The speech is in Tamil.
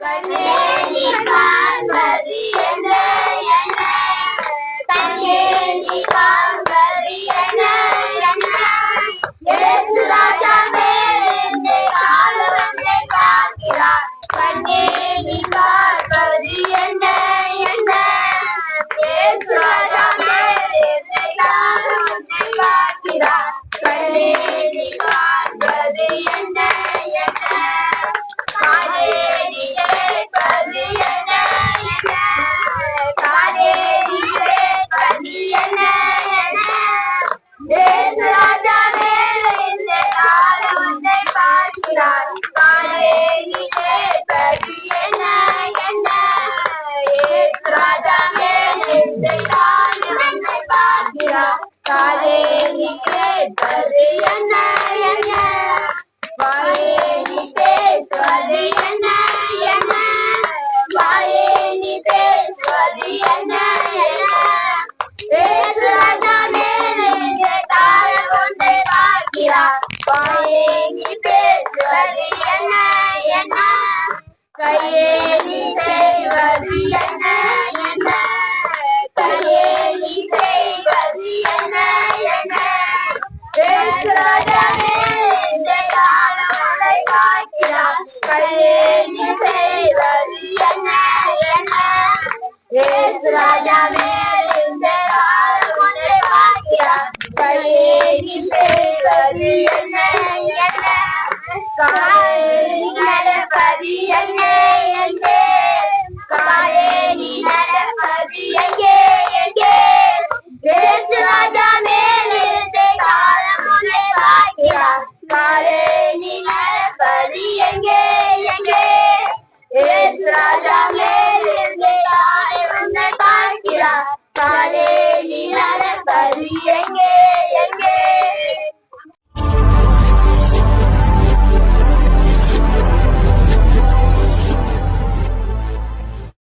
கண்ணே நீ காண்பது என்ன என்ன கண்ணே நீ காண்பது என்ன என்ன இயேசு ராஜா மேலே ஆளுநரை பார்க்கிறார் கண்ணே நீ காண்பது என்ன என்ன இயேசு ராஜா மேலே ஆளுநரை பார்க்கிறார் கண்ணே நீ காண்பது என்ன என்ன காதேரி கேட்பது என்ன என்ன காதேரி கேட்பது என்ன என்ன இயேசு ராஜா மேலே ஆளுநரை பார்க்கிறார் காதேரி கேட்பது என்ன என்ன இயேசு ராஜா மேலே ஆளுநரை பார்க்கிறார் காதேரி கேட்பது என்ன என்ன வாயே நீ பேசுவது என்ன என்ன வாயே நீ பேசுவது என்ன என்ன இயேசு ராஜா மேலே தாளம் ஒன்றை பார்க்கிறார் வாயே நீ பேசுவது என்ன என்ன கையே நீ செய்வது என்ன என்ன கையே நீ செய்வது என்ன என்ன இயேசு ராஜா மேலே ஆளுநரை பார்க்கிறார் கையே நீ செய்வது என்ன என்ன இயேசு ராஜா மேலே ஆளுநரை பார்க்கிறார் கையே நீ செய்வது என்ன என்ன காயே நீ நடப்பது என்ன எங்கே காயே நீ நடப்பது எங்கே எங்கே இயேசு ராஜா மேலிருந்து காலம் உன்னை பார்க்கிறார் காலே நீ நடப்பது எங்கே எங்கே இயேசு ராஜா மேலிருந்து காலம் உன்னை பார்க்கிறார் காலே நீ நடப்பது எங்கே